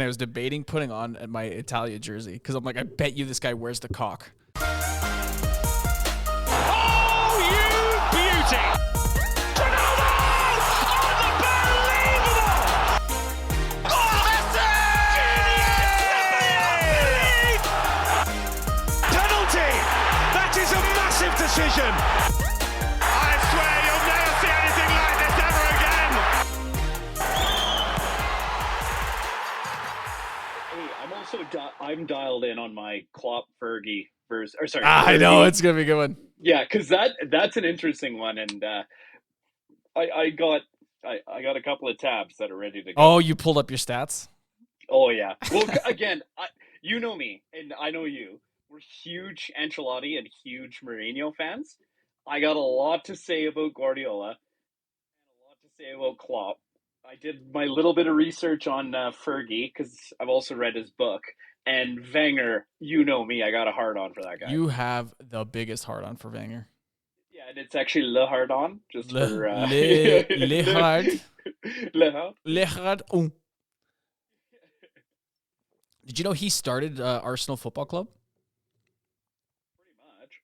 I was debating putting on my Italia jersey because I'm like, I bet you this guy wears the cock. Oh, you beauty! Ronaldo! Unbelievable! Oh, Messi! Penalty! That is a massive decision. I swear you'll never see anything like this ever again. Hey, I'm dialed in on my Klopp Fergie verse. Or sorry, I Fergie. know it's gonna be a good one. Yeah, because that's an interesting one, and I got a couple of tabs that are ready to go. Oh, you pulled up your stats? Oh yeah. Well, again, you know me, and I know you. We're huge Ancelotti and huge Mourinho fans. I got a lot to say about Guardiola and a lot to say about Klopp. I did my little bit of research on Fergie because I've also read his book. And Wenger, you know me, I got a hard on for that guy. You have the biggest hard on for Wenger. Yeah, and it's actually le hard on, just Le for hard. le hard. Le hard on. Did you know he started Arsenal Football Club? Pretty much.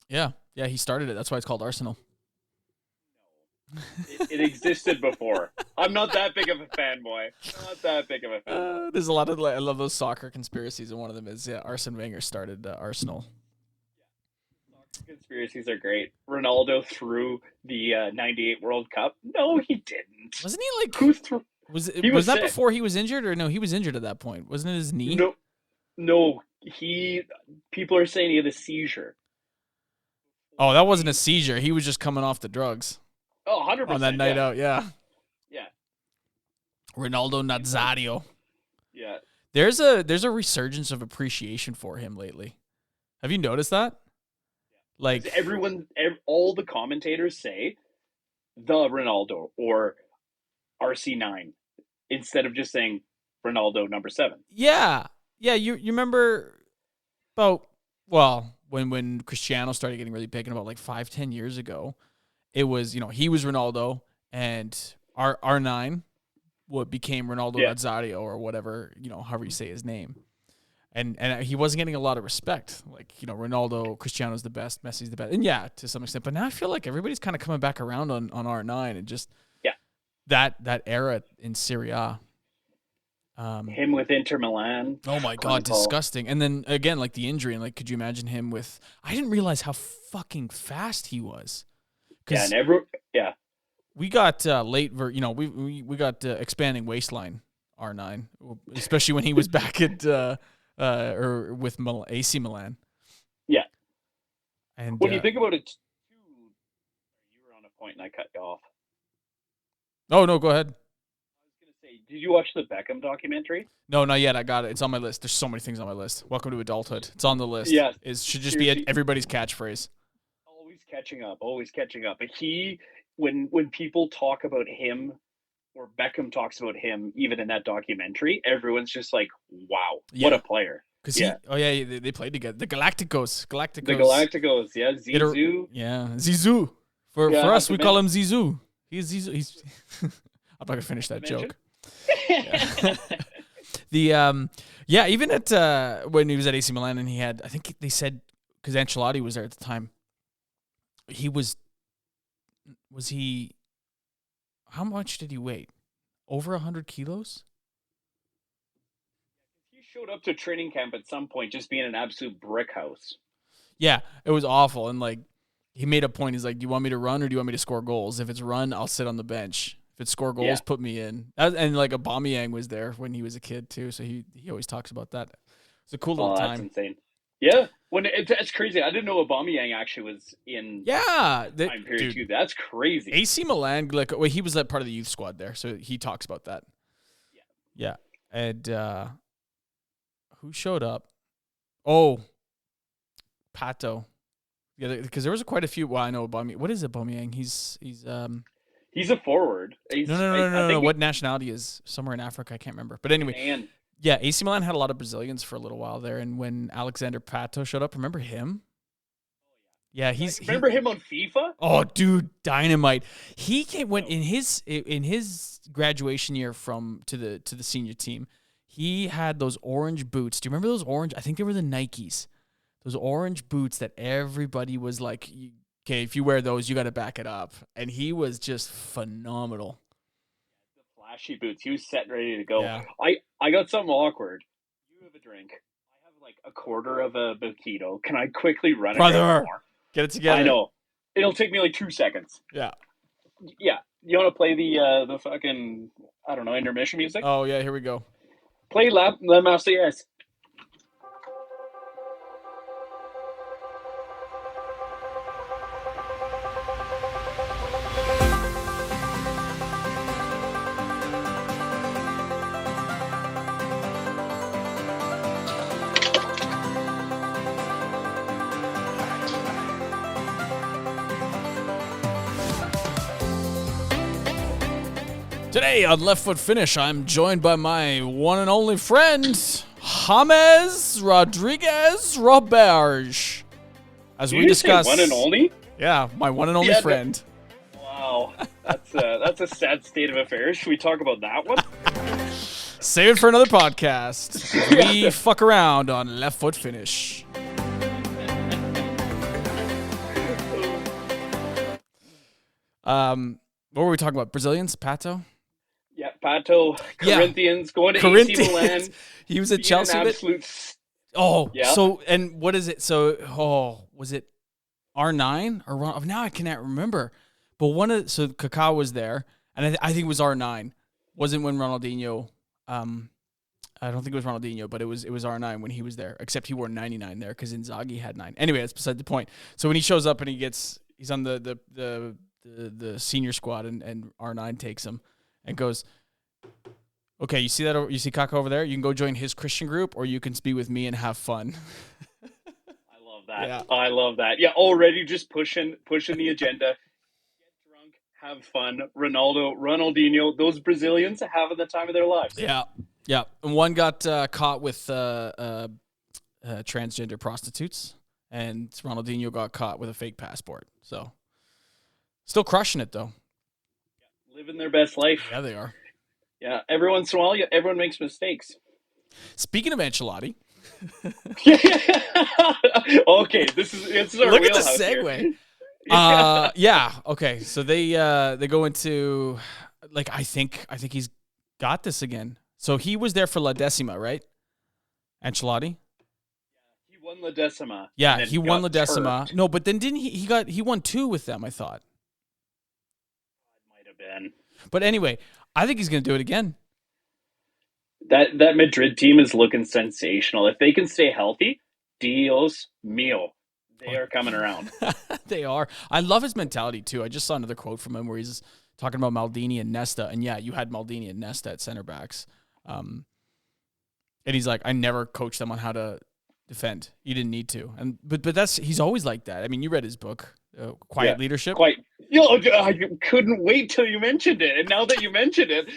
Yeah, he started it. That's why it's called Arsenal. It existed before. I'm not that big of a fanboy. Not that big of a fan. There's a lot of I love those soccer conspiracies, and one of them is Arsene Wenger started Arsenal. Soccer conspiracies are great. Ronaldo threw the '98 World Cup. No, he didn't. Wasn't he like? Who threw? Was He was that sick. before he was injured, or no? He was injured at that point. Wasn't it his knee? No. People are saying he had a seizure. Oh, that wasn't a seizure. He was just coming off the drugs. Oh, 100%. On that night out, yeah. Yeah. Ronaldo Nazario. Yeah. There's a resurgence of appreciation for him lately. Have you noticed that? Like all the commentators say the Ronaldo or RC9 instead of just saying Ronaldo number 7. Yeah. You remember about when Cristiano started getting really big, about like 5-10 years ago. It was, he was Ronaldo, and R9 what became Ronaldo Nazario or whatever, however you say his name. And he wasn't getting a lot of respect. Like, Ronaldo, Cristiano's the best, Messi's the best. And yeah, to some extent. But now I feel like everybody's kind of coming back around on R9 and just that era in Serie A. Him with Inter Milan. Oh my God, disgusting. And then again, like the injury, and like, could you imagine him with? I didn't realize how fucking fast he was. We got we got expanding waistline R9, especially when he was back at or with AC Milan. Yeah. And when you think about it, you were on a point and I cut you off. Oh no, go ahead. Did you watch the Beckham documentary? No, not yet. I got it. It's on my list. There's so many things on my list. Welcome to adulthood. It's on the list. Yeah. It should just be everybody's catchphrase. Always catching up. But when people talk about him or Beckham talks about him, even in that documentary, everyone's just like, wow, what a player. Because they played together. The Galacticos. Yeah. Zizou. Zizou. For us, we call him Zizou. He's Zizou. He's I'm not going to finish that joke. Even at when he was at AC Milan, and he had, I think they said, because Ancelotti was there at the time, how much did he weigh? Over 100 kilos? He showed up to training camp at some point just being an absolute brick house. Yeah, it was awful. And like, he made a point. He's like, do you want me to run or do you want me to score goals? If it's run, I'll sit on the bench. If it's score goals, put me in. And like Aubameyang was there when he was a kid too, so he always talks about that. It's a cool little time. That's insane. Yeah, it's crazy. I didn't know Aubameyang actually was in. Yeah, time period too. That's crazy. AC Milan, he was part of the youth squad there, so he talks about that. Yeah, and who showed up? Oh, Pato. Yeah, because there was quite a few. Well, I know Aubameyang. What is Aubameyang? He's a forward. No. What nationality is? Somewhere in Africa. I can't remember. But anyway, yeah, AC Milan had a lot of Brazilians for a little while there. And when Alexander Pato showed up, remember him? Yeah, remember him on FIFA? Oh, dude, dynamite! Went in his graduation year to the senior team. he had those orange boots. Do you remember those orange? I think they were the Nikes. Those orange boots that everybody was like, okay, if you wear those, you got to back it up. And he was just phenomenal. The flashy boots. He was set and ready to go. Yeah. I got something awkward. You have a drink. I have like a quarter of a mojito. Can I quickly run it? Brother, get it together. I know. It'll take me like 2 seconds. Yeah. Yeah. You want to play the fucking, I don't know, intermission music? Oh, yeah, here we go. Play La Marseillaise. Today on Left Foot Finish, I'm joined by my one and only friend, James Rodriguez Roberge. As we discuss, one and only? Yeah, my one and only friend. Wow, that's a sad state of affairs. Should we talk about that one? Save it for another podcast. We fuck around on Left Foot Finish. What were we talking about? Brazilians, Pato? Yeah, Pato, Corinthians, going to AC Milan. He was at Chelsea. Yeah. So, and what is it? So, was it R9 or now I cannot remember. But so Kaká was there, and I think it was R9. Wasn't when Ronaldinho. I don't think it was Ronaldinho, but it was R9 when he was there. Except he wore 99 there because Inzaghi had 9. Anyway, that's beside the point. So when he shows up and he's on the senior squad, and R9 takes him and goes, okay, you see that? You see Kaká over there? You can go join his Christian group, or you can be with me and have fun. I love that. Yeah. I love that. Yeah, already just pushing the agenda. Get drunk, have fun. Ronaldinho, those Brazilians having the time of their lives. Yeah, yeah. And one got caught with transgender prostitutes, and Ronaldinho got caught with a fake passport. So, still crushing it though. Living their best life. Yeah, they are. Yeah, every once in a while, everyone makes mistakes. Speaking of Ancelotti. Okay, this is our Look at the wheelhouse segue. here. Okay. So they go into, like, I think he's got this again. So he was there for La Decima, right? Ancelotti. He won La Decima. Yeah, he won La Decima. Turked. No, but then didn't he won 2 with them, I thought. Might have been. But anyway, I think he's going to do it again. That Madrid team is looking sensational. If they can stay healthy, Dios mío, they are coming around. They are. I love his mentality too. I just saw another quote from him where he's talking about Maldini and Nesta, and yeah, you had Maldini and Nesta at center backs. And he's like, I never coached them on how to defend. You didn't need to. And but he's always like that. I mean, you read his book, Quiet Leadership. I couldn't wait till you mentioned it, and now that you mentioned it,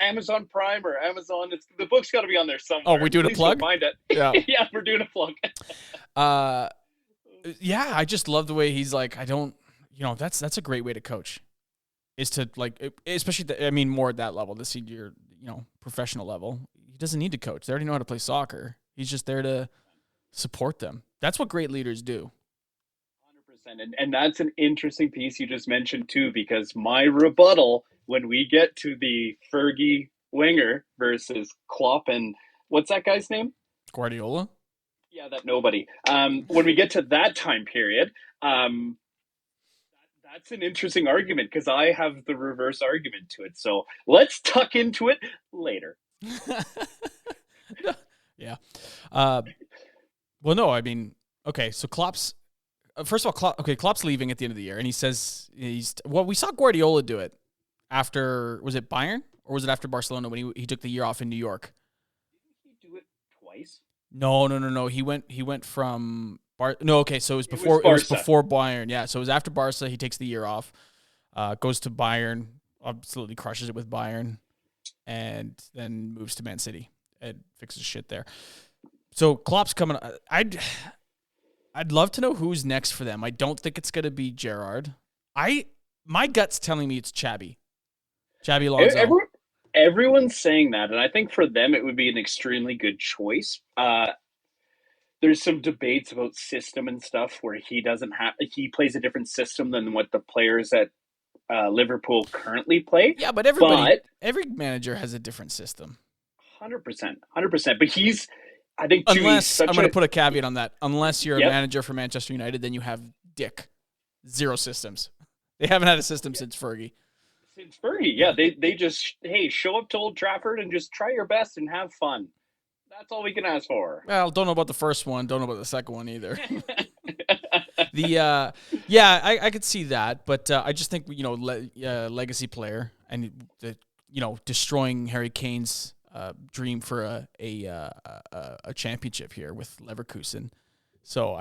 Amazon Prime or Amazon, the book's got to be on there somewhere. Oh, we're doing a plug? Find it. Yeah, yeah, we're doing a plug. Yeah, I just love the way he's like, that's a great way to coach, is to, like, especially more at that level, the senior, professional level. He doesn't need to coach. They already know how to play soccer. He's just there to support them. That's what great leaders do. And that's an interesting piece you just mentioned too, because my rebuttal when we get to the Fergie Wenger versus Klopp and what's that guy's name? Guardiola? Yeah, that nobody. When we get to that time period, that's an interesting argument because I have the reverse argument to it. So let's tuck into it later. Yeah. Well, no, I mean, okay, so Klopp's first of all, Klopp's leaving at the end of the year, and he says we saw Guardiola do it after, was it Bayern or was it after Barcelona when he took the year off in New York? Didn't he do it twice? No. He went from so it was before Bayern. Yeah, so it was after Barca. He takes the year off, goes to Bayern, absolutely crushes it with Bayern, and then moves to Man City and fixes shit there. So Klopp's coming. I'd love to know who's next for them. I don't think it's going to be Gerrard. My gut's telling me it's Xabi Alonso. everyone's saying that, and I think for them it would be an extremely good choice. There's some debates about system and stuff where he plays a different system than what the players at Liverpool currently play. Yeah, but But every manager has a different system. 100%. But I think too, Unless I'm going to put a caveat on that. Unless you're a Yep. manager for Manchester United, then you have Dick. 0 systems. They haven't had a system since Fergie. Since Fergie, yeah, they just, hey, show up to Old Trafford and just try your best and have fun. That's all we can ask for. Well, don't know about the first one. Don't know about the second one either. I could see that, but I just think legacy player and destroying Harry Kane's dream for a championship here with Leverkusen. So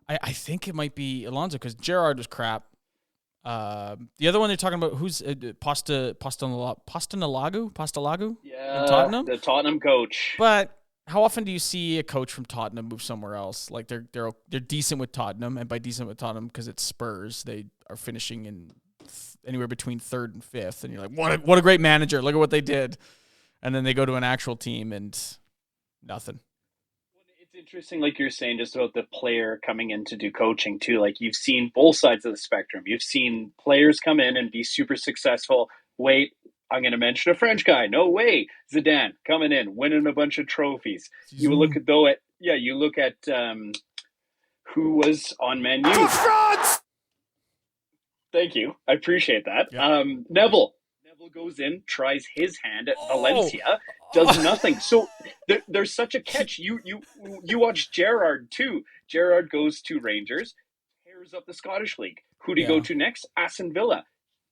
I think it might be Alonso because Gerrard was crap. The other one they're talking about, who's Postalagu? Yeah, in Tottenham? the Tottenham coach. But how often do you see a coach from Tottenham move somewhere else? Like they're decent with Tottenham, and by decent with Tottenham because it's Spurs, they are finishing in anywhere between 3rd and 5th, and you're like, what a great manager! Look at what they did, and then they go to an actual team and nothing. It's interesting, like you're saying, just about the player coming in to do coaching too. Like you've seen both sides of the spectrum. You've seen players come in and be super successful. Wait, I'm going to mention a French guy. No way, Zidane coming in, winning a bunch of trophies. You look at who was on Man U. Thank you, I appreciate that. Yeah. Neville goes in, tries his hand at Valencia, does nothing. So there's such a catch. You watch Gerrard too. Gerrard goes to Rangers, tears up the Scottish League. Who did he go to next? Aston Villa.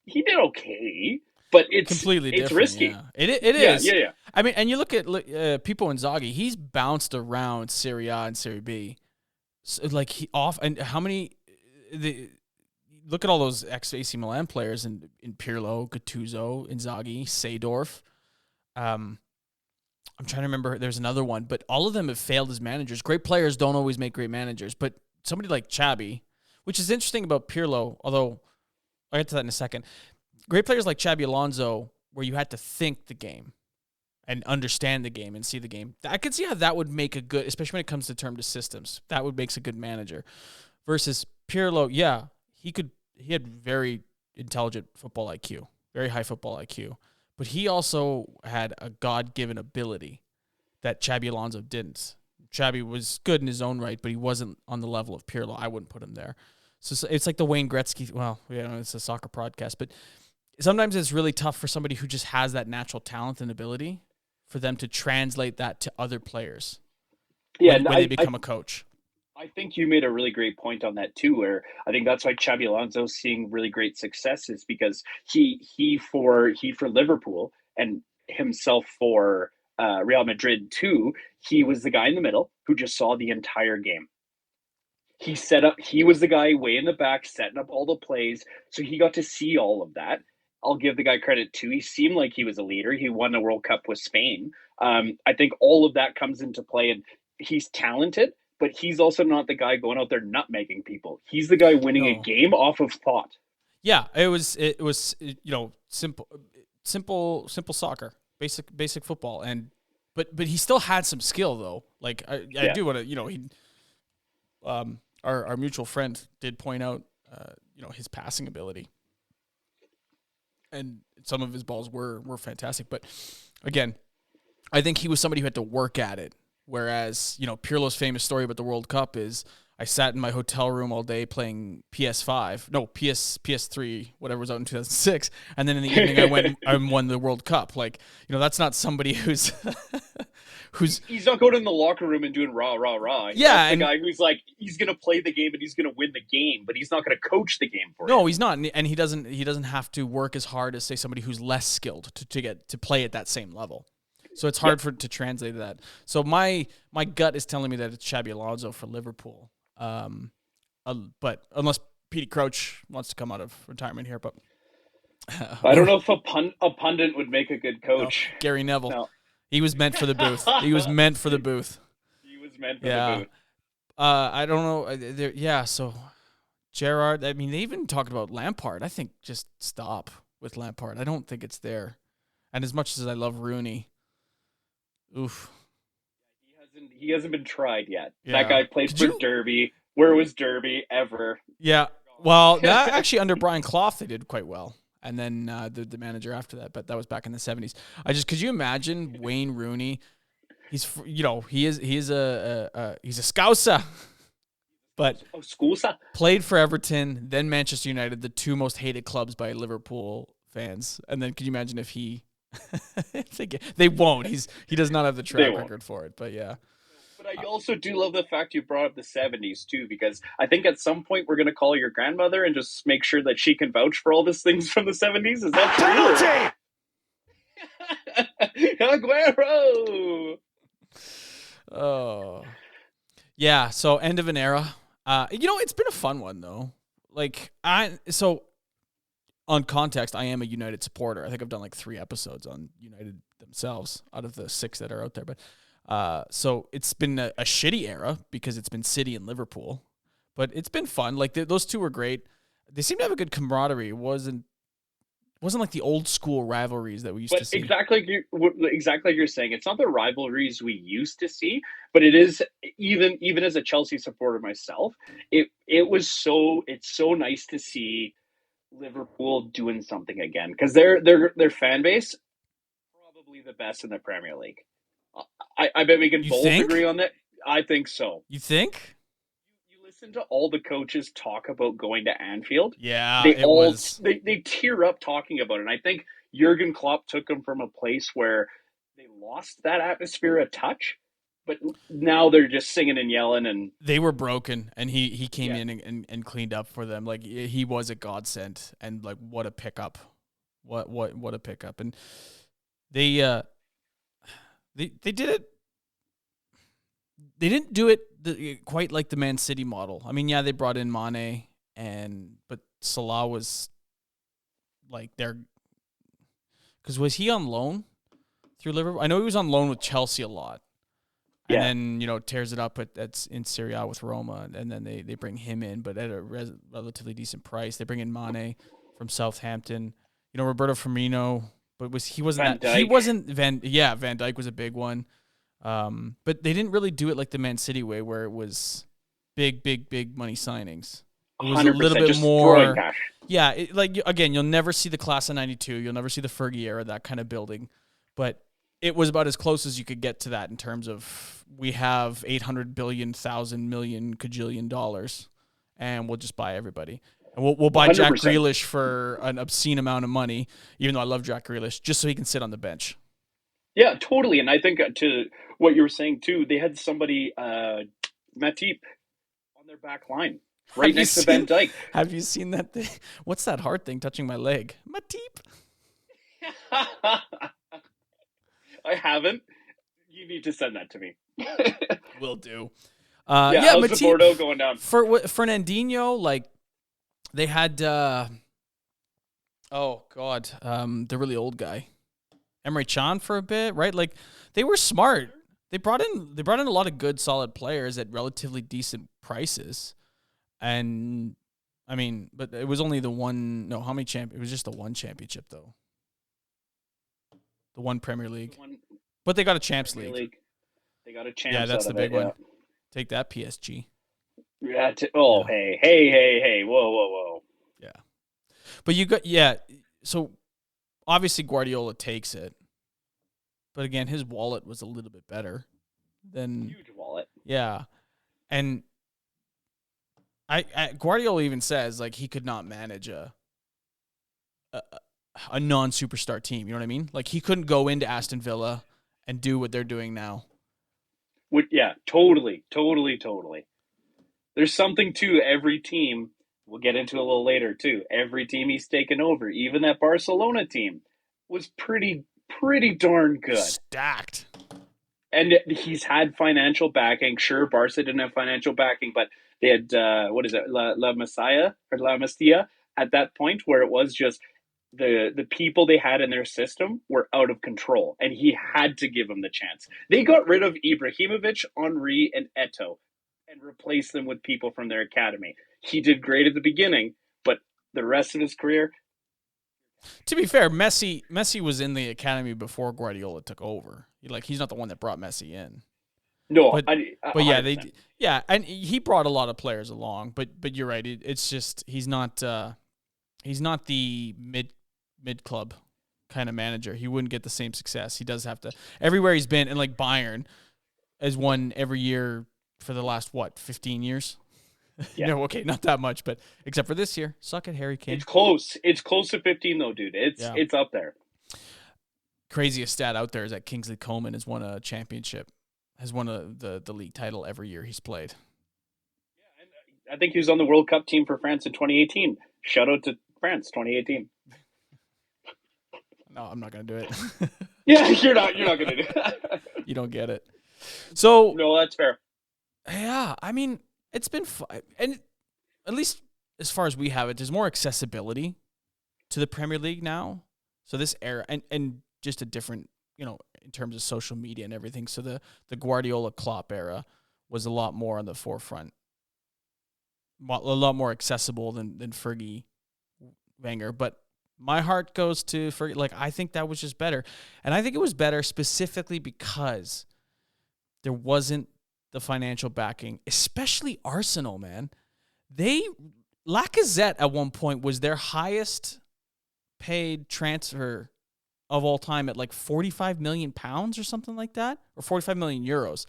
He did okay, but it's completely different. It's risky. Yeah. It is. Yeah. I mean, and you look at Pippo Inzaghi. He's bounced around Serie A and Serie B. So, like look at all those ex-AC Milan players in Pirlo, Gattuso, Inzaghi, Seedorf. I'm trying to remember. There's another one, but all of them have failed as managers. Great players don't always make great managers, but somebody like Xabi, which is interesting about Pirlo, although I'll get to that in a second. Great players like Xabi Alonso, where you had to think the game and understand the game and see the game. I could see how that would make a good, especially when it comes to systems, that would make a good manager. Versus Pirlo, yeah, he had very intelligent football IQ, very high football IQ, but he also had a God-given ability that Xabi Alonso didn't. Xabi was good in his own right, but he wasn't on the level of Pirlo. I wouldn't put him there. So it's like the Wayne Gretzky. Well, it's a soccer podcast, but sometimes it's really tough for somebody who just has that natural talent and ability for them to translate that to other players. Yeah, when they become a coach. I think you made a really great point on that too, where I think that's why Xabi Alonso's seeing really great success is because he for Liverpool and himself for Real Madrid too, he was the guy in the middle who just saw the entire game. He was the guy way in the back setting up all the plays, so he got to see all of that. I'll give the guy credit too. He seemed like he was a leader. He won a World Cup with Spain. I think all of that comes into play, and he's talented, but he's also not the guy going out there nutmegging people. He's the guy winning a game off of thought. Yeah, it was simple soccer, basic football, but he still had some skill though. Like I do want to our mutual friend did point out his passing ability, and some of his balls were fantastic. But again, I think he was somebody who had to work at it. Whereas, Pirlo's famous story about the World Cup is I sat in my hotel room all day playing PS3, whatever was out in 2006. And then in the evening I went and won the World Cup. Like, that's not somebody who's he's not going in the locker room and doing rah, rah, rah. Yeah. That's the guy who's like, he's going to play the game and he's going to win the game, but he's not going to coach the game for you. No, he's not. And he doesn't have to work as hard as, say, somebody who's less skilled to get to play at that same level. So it's hard to translate that. So my gut is telling me that it's Xabi Alonso for Liverpool. But unless Petey Crouch wants to come out of retirement here, but I don't know if a pundit would make a good coach. No, Gary Neville. No. He was meant for the booth. He was meant for the booth. The booth. I don't know. So Gerrard, I mean, they even talked about Lampard. I think just stop with Lampard. I don't think it's there. And as much as I love Rooney, oof. He hasn't been tried yet. That Yeah. guy played for Derby. Where was Derby ever? Yeah. Well, actually under Brian Clough they did quite well, and then the manager after that, but that was back in the 70s. Could you imagine Wayne Rooney? He's he's a Scouser, but Scusa played for Everton, then Manchester United, the two most hated clubs by Liverpool fans. And then could you imagine if he? They won't. He does not have the track record for it. But yeah. But I also do love the fact you brought up the 70s too, because I think at some point we're going to call your grandmother and just make sure that she can vouch for all these things from the 70s. Is that true? Aguero! Oh. Yeah, so end of an era. It's been a fun one though. On context, I am a United supporter. I think I've done like 3 episodes on United themselves out of the 6 that are out there, but so it's been a shitty era because it's been City and Liverpool, but it's been fun. Like those two were great. They seem to have a good camaraderie. It wasn't like the old school rivalries that we used to see. Exactly like you're saying, it's not the rivalries we used to see, but it is even as a Chelsea supporter myself. It's so nice to see Liverpool doing something again because their fan base probably the best in the Premier League. I bet we can both agree on that. I think so. You think? You listen to all the coaches talk about going to Anfield. Yeah, they tear up talking about it. And I think Jurgen Klopp took them from a place where they lost that atmosphere a touch, but now they're just singing and yelling. And they were broken, and he came in and cleaned up for them. Like he was a godsend, and like what a pickup, what a pickup, and they did it. They didn't do it quite like the Man City model. I mean, yeah, they brought in Mane, but Salah was like there. Because was he on loan through Liverpool? I know he was on loan with Chelsea a lot. And then, tears it up that's in Serie A with Roma, and then they bring him in, but at a relatively decent price. They bring in Mane from Southampton. Roberto Firmino, but Van Dijk was a big one. But they didn't really do it like the Man City way, where it was big money signings. It was a little bit more. Cash. Yeah, you'll never see the class of '92. You'll never see the Fergie era, that kind of building. But it was about as close as you could get to that in terms of we have 800 billion, thousand million, cajillion dollars, and we'll just buy everybody. And we'll buy 100%. Jack Grealish for an obscene amount of money, even though I love Jack Grealish, just so he can sit on the bench. Yeah, totally. And I think to what you were saying too, they had somebody, Matip, on their back line, right next to Van Dijk. Have you seen that thing? What's that hard thing touching my leg? Matip. I haven't. You need to send that to me. Will do. How's Matip, the Bordeaux going down? For Fernandinho, like they had. The really old guy. Emre Can for a bit, right? Like they were smart. They brought in a lot of good, solid players at relatively decent prices, and I mean, but it was only the one. No, how many It was just the one championship though. The one Premier League, but they got a Champions League. They got a Champions. Yeah, that's the big one. Take that, PSG. Yeah. Hey! Whoa! Yeah, but you got So. Obviously, Guardiola takes it, but again, his wallet was a little bit better than huge wallet. Yeah, and Guardiola even says like he could not manage a non-superstar team. You know what I mean? Like he couldn't go into Aston Villa and do what they're doing now. Totally. There's something to every team. We'll get into a little later too. Every team he's taken over, even that Barcelona team, was pretty darn good. Stacked. And he's had financial backing. Sure, Barca didn't have financial backing, but they had La Masia at that point, where it was just the people they had in their system were out of control, and he had to give them the chance. They got rid of Ibrahimovic, Henry, and Eto'o, and replaced them with people from their academy. He did great at the beginning, but the rest of his career, To be fair, Messi was in the academy before Guardiola took over. He's not the one that brought Messi in. No, But yeah, 100%. and he brought a lot of players along. But you're right. It's just he's not the mid club kind of manager. He wouldn't get the same success. He does have to everywhere he's been, and like Bayern has won every year for the last 15 years. Yeah. No, okay, not that much, but except for this year. Suck it, Harry Kane. It's close. It's close to 15 though, dude. It's up there. Craziest stat out there is that Kingsley Coman has won a championship, has won the league title every year he's played. Yeah, and I think he was on the World Cup team for France in 2018. Shout out to France, 2018. No, I'm not gonna do it. Yeah, you're not gonna do it. You don't get it. So no, that's fair. Yeah, I mean, it's been fun, and at least as far as we have it, there's more accessibility to the Premier League now. So this era, and just a different, in terms of social media and everything. So the Guardiola Klopp era was a lot more on the forefront, a lot more accessible than Fergie Wenger. But my heart goes to Fergie. Like, I think that was just better, and I think it was better specifically because there wasn't the financial backing, especially Arsenal, man. Lacazette at one point was their highest paid transfer of all time at like 45 million pounds or something like that, or 45 million euros.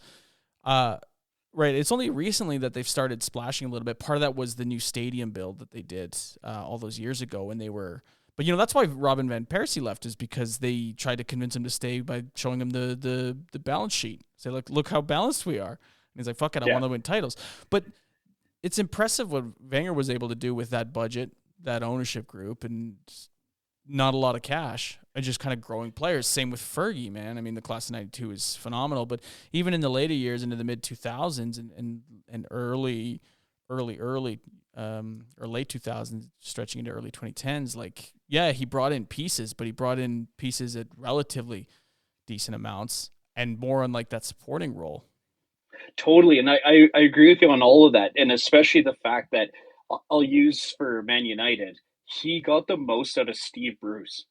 Right. It's only recently that they've started splashing a little bit. Part of that was the new stadium build that they did all those years ago when they were. But that's why Robin van Persie left, is because they tried to convince him to stay by showing him the balance sheet. Say, look how balanced we are. And he's like, fuck it, I want to win titles. But it's impressive what Wenger was able to do with that budget, that ownership group, and not a lot of cash, and just kind of growing players. Same with Fergie, man. I mean, the class of 92 is phenomenal, but even in the later years, into the mid 2000s and early or late 2000s, stretching into early 2010s, he brought in pieces, but he brought in pieces at relatively decent amounts and more on like that supporting role. Totally, and I agree with you on all of that, and especially the fact that I'll use for Man United, he got the most out of Steve Bruce.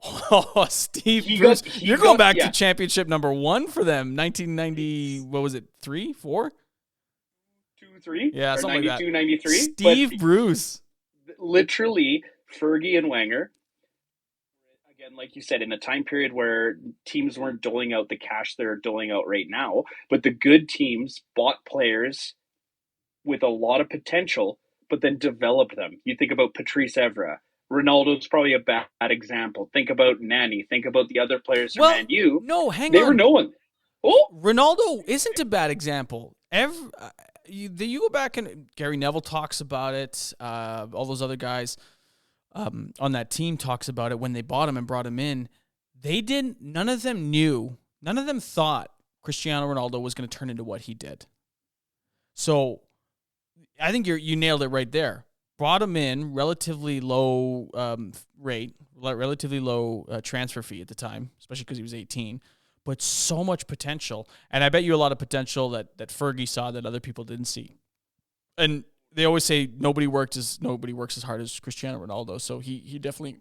Oh, Steve Bruce! You're going back to championship number 1 for them, 1990. What was it? 3, 4, 2, 3? Yeah, something 92, like that. 93. Steve Bruce, literally Fergie and Wenger. Again, like you said, in a time period where teams weren't doling out the cash they're doling out right now, but the good teams bought players with a lot of potential, but then developed them. You think about Patrice Evra. Ronaldo's probably a bad example. Think about Nani. Think about the other players from Man U. No, hang on. They were no one. Oh, Ronaldo isn't a bad example. You go back and Gary Neville talks about it. All those other guys on that team talks about it when they bought him and brought him in. None of them thought Cristiano Ronaldo was going to turn into what he did. So I think you nailed it right there. Brought him in, relatively low rate, relatively low transfer fee at the time, especially because he was 18, but so much potential. And I bet you a lot of potential that Fergie saw that other people didn't see. And they always say nobody works as hard as Cristiano Ronaldo, so he definitely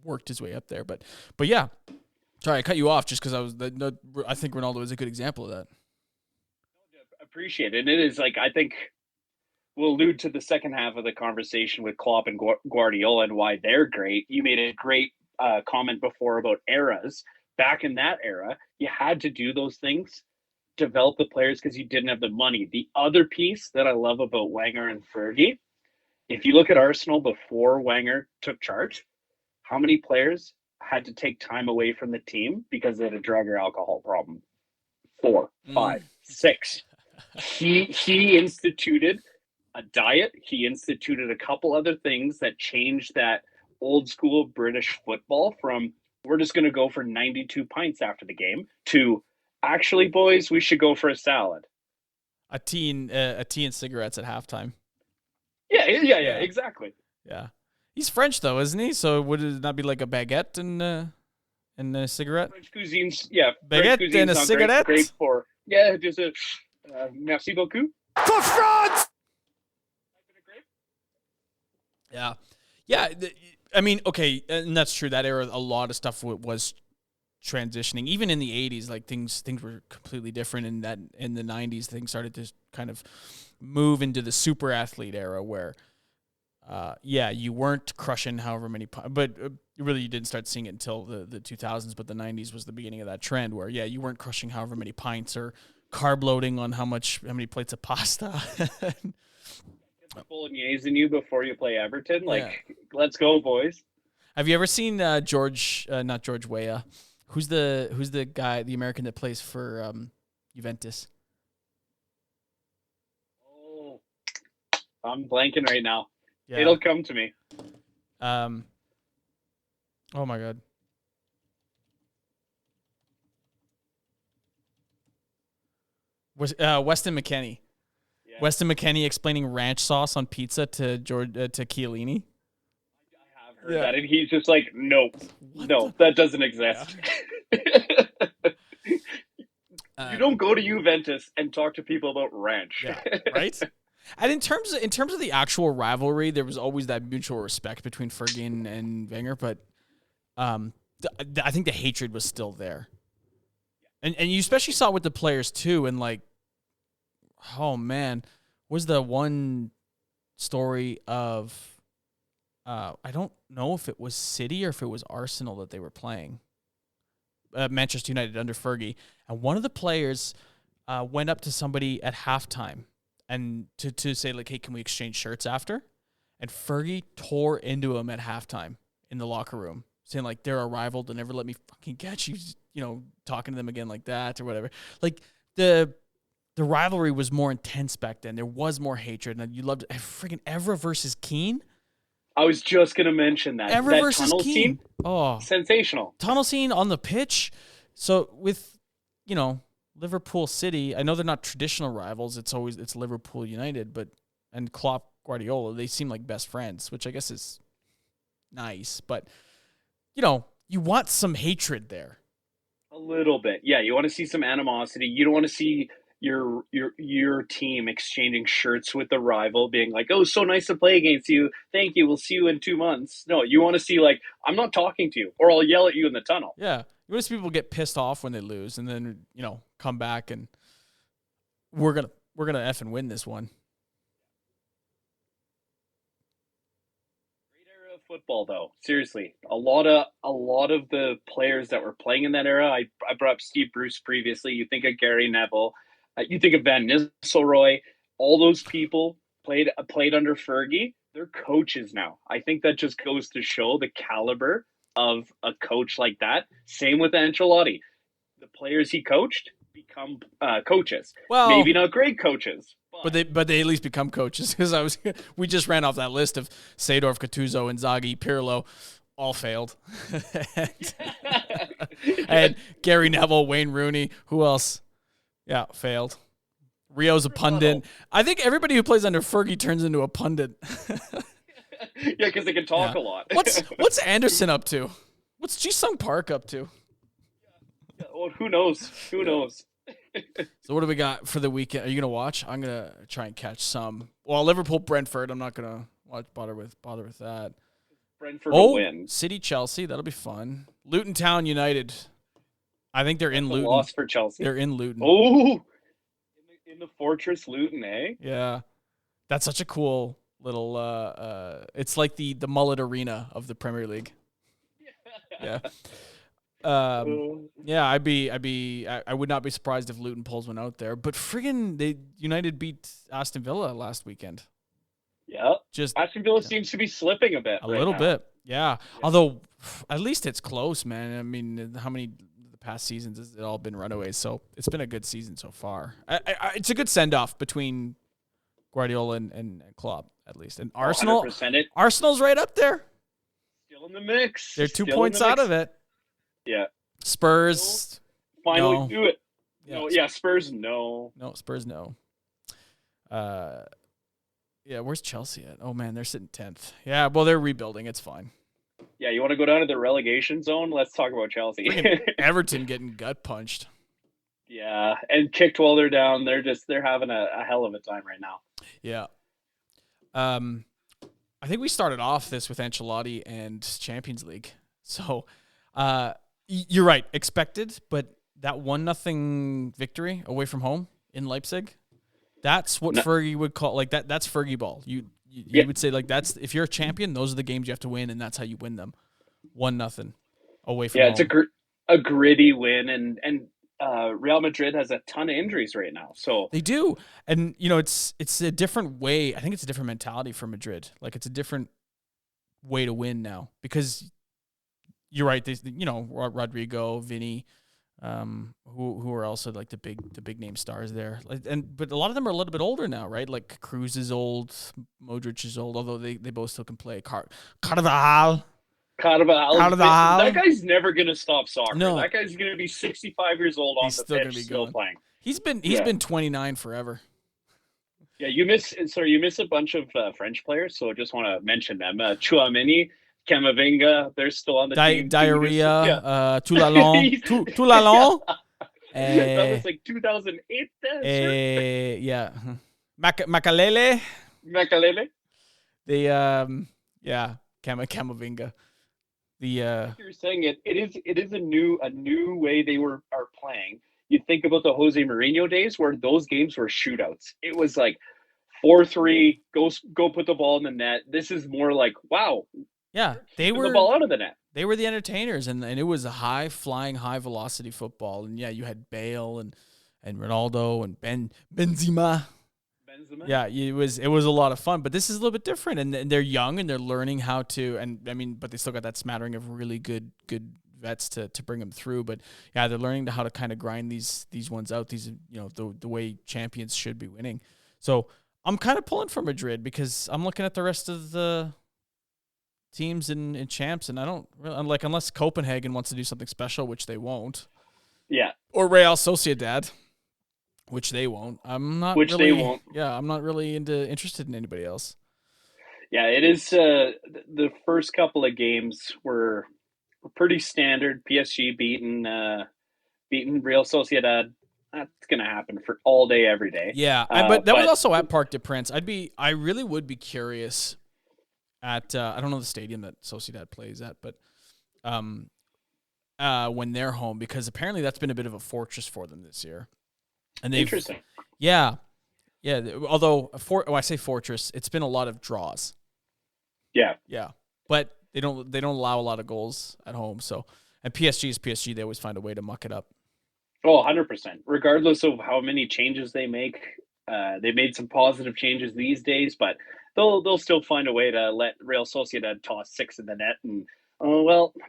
worked his way up there. But yeah, sorry, I cut you off just because I think Ronaldo is a good example of that. Appreciate it. It is like, I think we'll allude to the second half of the conversation with Klopp and Guardiola and why they're great. You made a great comment before about eras. Back in that era, you had to do those things, develop the players, because you didn't have the money. The other piece that I love about Wenger and Fergie, if you look at Arsenal before Wenger took charge, how many players had to take time away from the team because they had a drug or alcohol problem? 4, 5, 6. He instituted a diet. He instituted a couple other things that changed that old school British football from, we're just going to go for 92 pints after the game, to, actually, boys, we should go for a salad. A tea and cigarettes at halftime. Yeah, exactly. Yeah. He's French, though, isn't he? So would it not be like a baguette and a cigarette? French cuisine's, Baguette and a cigarette? Great for, just a, merci beaucoup. For France! Yeah. Yeah. I mean, okay, and that's true. That era, a lot of stuff was transitioning. Even in the 80s, like things were completely different. And that in the 90s, things started to kind of move into the super athlete era where, you weren't crushing however many, but really you didn't start seeing it until the 2000s. But the 90s was the beginning of that trend where, you weren't crushing however many pints or carb loading on how many plates of pasta. Bolognese in you before you play Everton. Let's go, boys. Have you ever seen not George Weah? Who's the guy, the American that plays for Juventus? Oh, I'm blanking right now. Yeah. It'll come to me. Oh my God. Weston McKennie. Yeah. Weston McKennie explaining ranch sauce on pizza to Chiellini. I have heard that, and he's just like, nope, that doesn't exist. Yeah. You don't go to Juventus and talk to people about ranch. Yeah, right? And in terms of the actual rivalry, there was always that mutual respect between Fergie and Wenger, but I think the hatred was still there. And you especially saw it with the players too, and like, oh man, was the one story of I don't know if it was City or if it was Arsenal that they were playing. Manchester United under Fergie, and one of the players went up to somebody at halftime and to say like, hey, can we exchange shirts after? And Fergie tore into him at halftime in the locker room, saying like, they're a rival, they'll never let me fucking get you, talking to them again like that or whatever. Like the rivalry was more intense back then. There was more hatred, and you loved freaking Evra versus Keane. I was just going to mention that. Evra that versus tunnel Keane. Scene, oh, sensational. Tunnel scene on the pitch. So with, Liverpool City, I know they're not traditional rivals. It's Liverpool United, and Klopp Guardiola, they seem like best friends, which I guess is nice. But, you want some hatred there. A little bit. Yeah, you want to see some animosity. You don't want to see your team exchanging shirts with the rival, being like, oh, so nice to play against you. Thank you. We'll see you in 2 months. No, you want to see like, I'm not talking to you, or I'll yell at you in the tunnel. Yeah. You want to see people get pissed off when they lose and then, come back and we're gonna effing win this one. Great era of football though. Seriously. A lot of the players that were playing in that era, I brought up Steve Bruce previously. You think of Gary Neville. You think of Van Nistelrooy, all those people played under Fergie. They're coaches now. I think that just goes to show the caliber of a coach like that. Same with Ancelotti. The players he coached become coaches. Well, maybe not great coaches, but they at least become coaches. Because we just ran off that list of Seedorf, Gattuso, Inzaghi, Pirlo, all failed. and Gary Neville, Wayne Rooney, who else? Yeah, failed. Rio's a pundit. I think everybody who plays under Fergie turns into a pundit. Yeah, because they can talk a lot. What's Anderson up to? What's Ji-Sung Park up to? Yeah, well, who knows? Who knows? So what do we got for the weekend? Are you gonna watch? I'm gonna try and catch some. Well, Liverpool Brentford. I'm not gonna bother with that. Brentford will win. City Chelsea. That'll be fun. Luton Town United. I think they're in Luton. Loss for Chelsea. They're in Luton. Oh, in the Fortress Luton, eh? Yeah, that's such a cool little. It's like the Mullet Arena of the Premier League. Yeah. Yeah, I would not be surprised if Luton pulls one out there. But friggin' United beat Aston Villa last weekend. Yeah. Just Aston Villa seems to be slipping a bit. A little bit. Yeah. Although at least it's close, man. I mean, how many past seasons has it all been runaways? So it's been a good season so far. It's a good send off between Guardiola and Klopp, at least. And Arsenal's right up there. Still in the mix. They're 2 points out of it. Yeah. Spurs. Finally do it. Yeah, Spurs, no. No, Spurs, no. Yeah, where's Chelsea at? Oh, man, they're sitting 10th. Yeah, well, they're rebuilding. It's fine. Yeah, you want to go down to the relegation zone? Let's talk about Chelsea. Everton getting gut punched. Yeah, and kicked while they're down. They're having a hell of a time right now. Yeah. I think we started off this with Ancelotti and Champions League. So you're right, expected, but that 1-0 victory away from home in Leipzig, that's what Fergie would call like that. That's Fergie ball. You would say like that's if you're a champion, those are the games you have to win, and that's how you win them. 1-0 away from home. It's a gritty win, and Real Madrid has a ton of injuries right now. So they do, and it's a different way. I think it's a different mentality for Madrid. Like it's a different way to win now because you're right. Rodrigo, Vinny. Who are also like the big name stars there, but a lot of them are a little bit older now, right? Like Cruz is old, Modric is old, although they both still can play. Carvajal. That guy's never gonna stop soccer. No. That guy's gonna be 65 years old on the pitch, still playing. He's been 29 forever. Yeah, you miss a bunch of French players, so I just want to mention them. Chouameni, Camavinga, they're still on the team. Diarrhea, Toulalon. That was like 2008. Yeah. Makalele. Camavinga. Like you're saying it is a new way they are playing. You think about the Jose Mourinho days where those games were shootouts. It was like 4-3, go put the ball in the net. This is more like, wow. Yeah, they were the ball out of the net. They were the entertainers, and it was a high flying, high velocity football. And yeah, you had Bale and Ronaldo and Benzema. Yeah, it was a lot of fun. But this is a little bit different, and they're young and they're learning how to. And I mean, but they still got that smattering of really good vets to bring them through. But yeah, they're learning how to kind of grind these ones out. These the way champions should be winning. So I'm kind of pulling for Madrid because I'm looking at the rest of the teams in champs, and I don't really, unless Copenhagen wants to do something special, which they won't. Yeah. Or Real Sociedad, which they won't. I'm not really interested in anybody else. Yeah, it is. The first couple of games were pretty standard. PSG beating Real Sociedad. That's gonna happen for all day, every day. Yeah, but that was also at Parc des Princes. I really would be curious at I don't know the stadium that Sociedad plays at, but when they're home, because apparently that's been a bit of a fortress for them this year. And interesting. Yeah. Although when I say fortress, it's been a lot of draws. Yeah. But they don't allow a lot of goals at home. So, and PSG is PSG. They always find a way to muck it up. Oh, 100%. Regardless of how many changes they make, they made some positive changes these days, but they'll still find a way to let Real Sociedad toss 6 in the net, and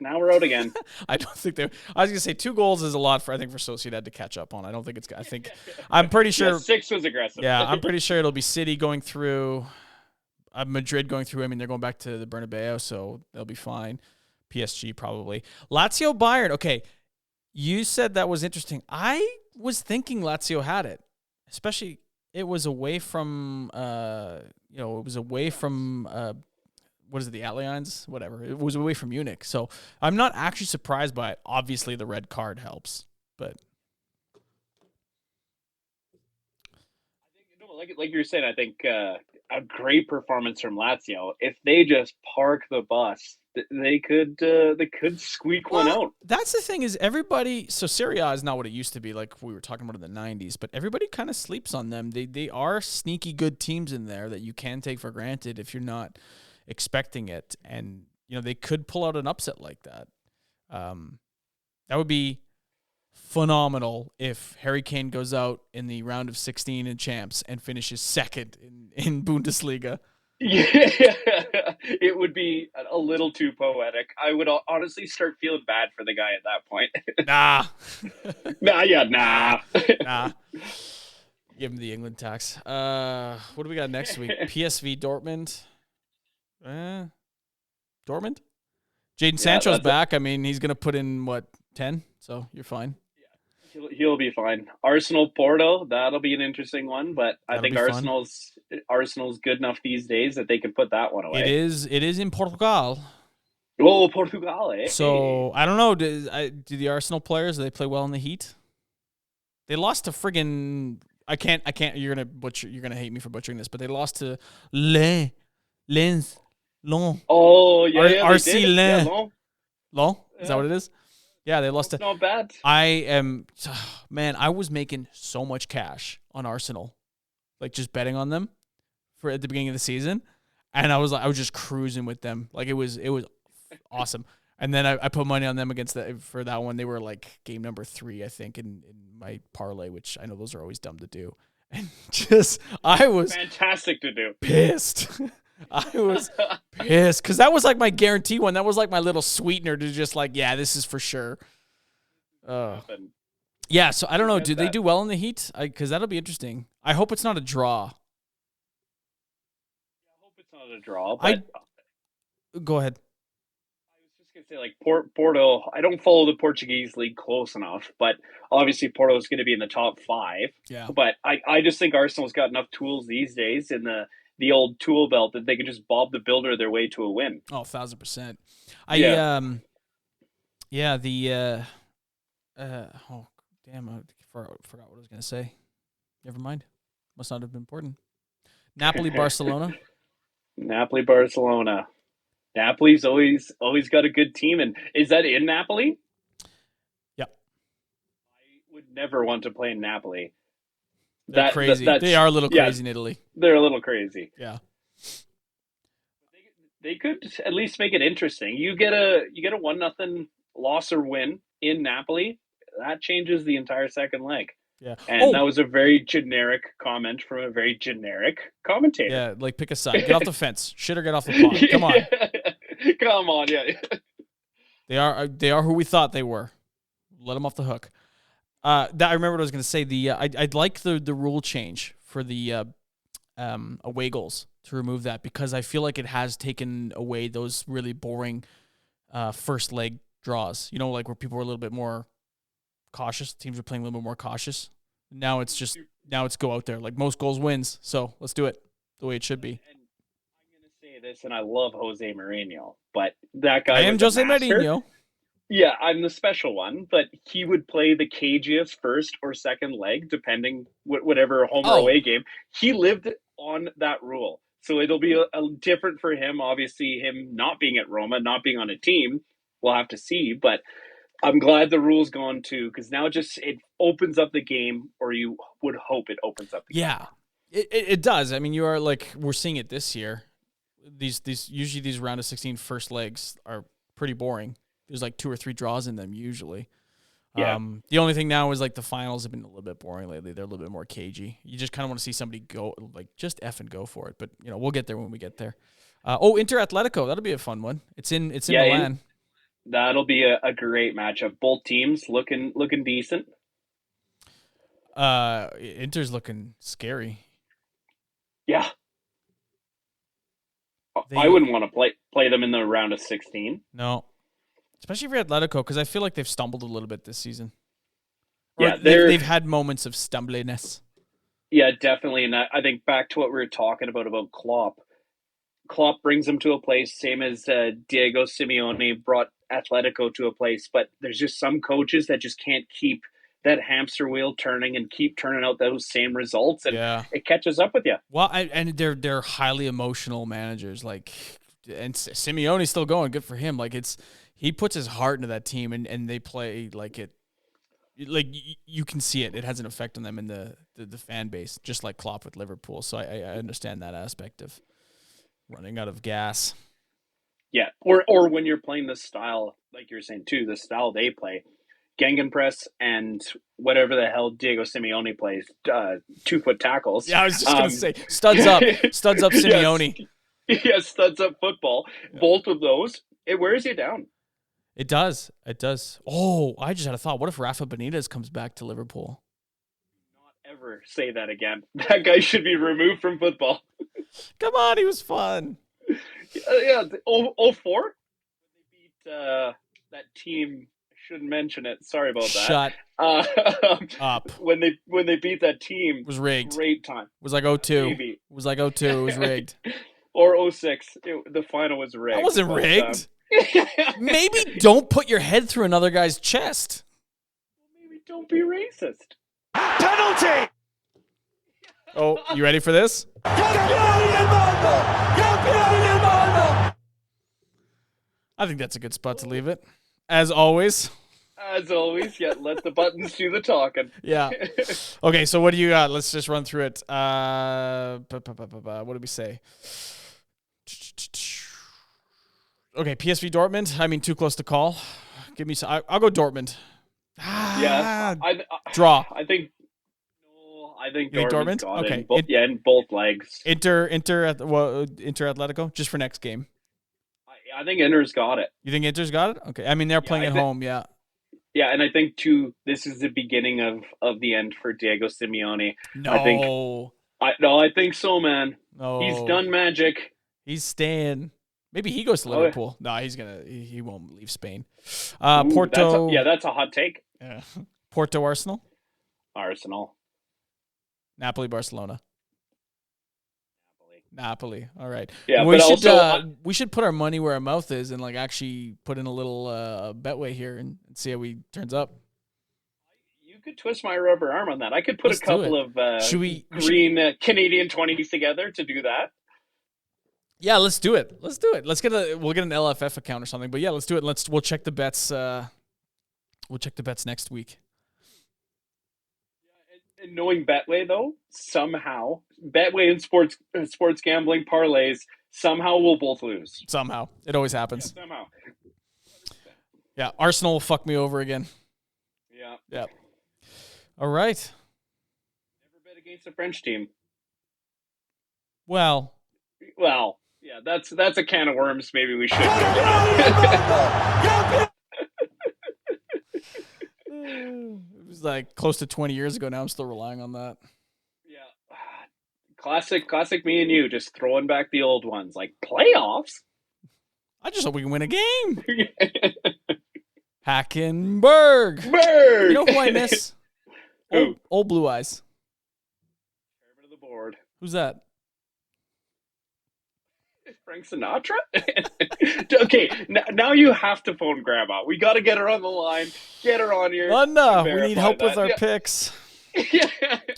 now we're out again. I don't think I was gonna say 2 goals is a lot for Sociedad to catch up on. I'm pretty sure 6 was aggressive. Yeah, I'm pretty sure it'll be City going through, Madrid going through. I mean, they're going back to the Bernabeu, so they'll be fine. PSG probably. Lazio Bayern. Okay, you said that was interesting. I was thinking Lazio had it, especially it was away from what is it, the Allianz? Whatever. It was away from Munich. So I'm not actually surprised by it. Obviously, the red card helps, but I think, like you're saying, I think a great performance from Lazio. If they just park the bus, they could squeak one out. That's the thing is everybody. So Serie A is not what it used to be, like we were talking about in the 90s. But everybody kind of sleeps on them. They are sneaky good teams in there that you can take for granted if you're not expecting it, and they could pull out an upset like that. That would be phenomenal if Harry Kane goes out in the round of 16 in champs and finishes second in Bundesliga. Yeah, it would be a little too poetic. I would honestly start feeling bad for the guy at that point. Nah. Give him the England tax. What do we got next week? PSV Dortmund. Dortmund? Jaden Sancho's back. I mean, he's going to put in, 10? So you're fine. Yeah, he'll be fine. Arsenal Porto, that'll be an interesting one, but I think Arsenal's good enough these days that they can put that one away. It is in Portugal. Oh, Portugal, eh? So, I don't know. Do the Arsenal players, do they play well in the heat? They lost to friggin' I can't you're going to hate me for butchering this, but they lost to Lens. Lyon. Oh, yeah, RC they did. Lens. Yeah, Lyon? Is that what it is? Yeah, they lost it's to. not bad. Man, I was making so much cash on Arsenal, like just betting on them for at the beginning of the season, and I was just cruising with them. Like it was awesome. And then I put money on them for that one. They were like game number 3, I think, in my parlay, which I know those are always dumb to do. And I was fantastic to do. Pissed. I was pissed because that was like my guarantee one. That was like my little sweetener to just like, yeah, this is for sure. Yeah, so I don't know. Do they do well in the Heat? Because that'll be interesting. I hope it's not a draw. I hope it's not a draw. But go ahead. I was just gonna say, like Porto. I don't follow the Portuguese league close enough, but obviously Porto is going to be in the top 5. Yeah. But I just think Arsenal's got enough tools these days in the old tool belt that they can just Bob the Builder their way to a win. Oh, 1,000%. Oh damn! I forgot what I was gonna say. Never mind. Must not have been important. Napoli, Barcelona. Napoli, Barcelona. Napoli's always got a good team, and is that in Napoli? Yep. I would never want to play in Napoli. They're crazy. They are a little crazy in Italy. They're a little crazy. Yeah. They could at least make it interesting. You get a 1-0 loss or win in Napoli. That changes the entire second leg. Yeah. And that was a very generic comment from a very generic commentator. Yeah, like pick a side. Get off the fence. Shit or get off the pond. Come on. Come on, yeah. They are who we thought they were. Let them off the hook. I remember what I was going to say. I'd like the rule change for the away goals to remove that, because I feel like it has taken away those really boring first leg draws. You know, like where people were a little bit more cautious. Teams are playing a little bit more cautious. Now it's go out there. Like most goals wins. So let's do it the way it should be. And I'm going to say this, and I love Jose Mourinho, but that guy. I am Jose Mourinho. Yeah, I'm the special one, but he would play the cagiest first or second leg, depending whatever home or away game. He lived on that rule. So it'll be a different for him. Obviously, him not being at Roma, not being on a team, we'll have to see. But I'm glad the rule's gone too, because now it opens up the game, or you would hope it opens up the game. Yeah, it does. I mean, you are we're seeing it this year. Usually these round of 16 first legs are pretty boring. There's like 2 or 3 draws in them usually. Yeah. The only thing now is like the finals have been a little bit boring lately. They're a little bit more cagey. You just kind of want to see somebody go, like, just effing go for it. But we'll get there when we get there. Inter Atletico, that'll be a fun one. It's in Milan. That'll be a great matchup. Both teams looking decent. Inter's looking scary. Yeah. I wouldn't want to play them in the round of 16. No. Especially for Atletico, because I feel like they've stumbled a little bit this season. Yeah, they've had moments of stumbliness. Yeah, definitely. And I think back to what we were talking about Klopp. Klopp brings them to a place, same as Diego Simeone brought Atletico to a place. But there's just some coaches that just can't keep that hamster wheel turning and keep turning out those same results. And it catches up with you. Well, and they're highly emotional managers. And Simeone's still going. Good for him. He puts his heart into that team, and they play like it. Like you can see it. It has an effect on them in the fan base, just like Klopp with Liverpool. So I understand that aspect of running out of gas. Yeah, or when you're playing the style, like you're saying too, the style they play, Gegenpress and whatever the hell Diego Simeone plays, 2-foot tackles. Yeah, I was just gonna say studs up Simeone. Yes, studs up football. Yeah. Both of those, it wears you down. It does. Oh, I just had a thought. What if Rafa Benitez comes back to Liverpool? Not ever say that again. That guy should be removed from football. Come on, he was fun. Yeah, 04? They beat that team. I shouldn't mention it. Sorry about that. Shut up. When they beat that team, it was rigged. Great time. It was like 02. Maybe. It was like 02. It was rigged. Or 06. The final was rigged. That wasn't rigged. Maybe don't put your head through another guy's chest. Maybe don't be racist. Penalty! Oh, you ready for this? I think that's a good spot to leave it. As always. As always, yeah, let the buttons do the talking. Yeah. Okay, so what do you got? Let's just run through it. What did we say? Okay, PSV Dortmund. I mean, too close to call. Give me some. I'll go Dortmand. Yeah, Draw. I think You think Dortmund's Dortmund? got Okay. it. In both legs. Inter Atletico, just for next game. I think Inter's got it. You think Inter's got it? Okay. I mean, they're playing at home, yeah. Yeah, and I think too, this is the beginning of the end for Diego Simeone. No. I think so, man. No. He's done magic. He's staying. Maybe he goes to Liverpool. No, he won't leave Spain. Ooh, Porto. That's a hot take. Yeah. Porto, Arsenal. Napoli, Barcelona. Napoli. All right. Yeah, we should put our money where our mouth is and like actually put in a little betway here and see how he turns up. You could twist my rubber arm on that. I could put a couple of green Canadian 20s together to do that. Yeah, let's do it. We'll get an LFF account or something. But yeah, let's do it. We'll check the bets. We'll check the bets next week. And knowing Betway though, somehow Betway and sports gambling parlays somehow we'll both lose. Somehow it always happens. Yeah, somehow. Yeah, Arsenal will fuck me over again. Yeah. Yeah. All right. Never bet against a French team. Well, yeah, that's a can of worms. Maybe we should. It was like close to 20 years ago. Now I'm still relying on that. Yeah, classic. Me and you just throwing back the old ones like playoffs. I just hope we can win a game. Hackenberg. You know who I miss? Old Blue Eyes. Chairman of the board. Who's that? Frank Sinatra? Okay, now you have to phone Grandma. We got to get her on the line. Get her on here. Nonna, we need help with our picks.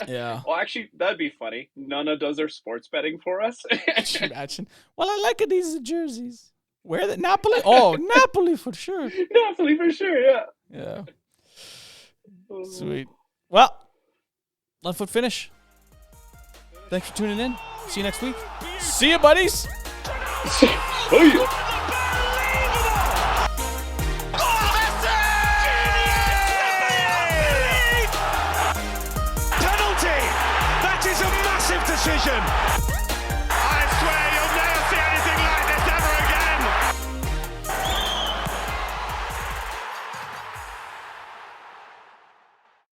Yeah. Well, actually, that'd be funny. Nonna does our sports betting for us. Imagine. Well, I like these jerseys. Where the Napoli? Oh, Napoli for sure. Napoli for sure. Yeah. Yeah. Sweet. Well, left foot finish. Thanks for tuning in. See you next week. See you, buddies. Penalty! That is a massive decision.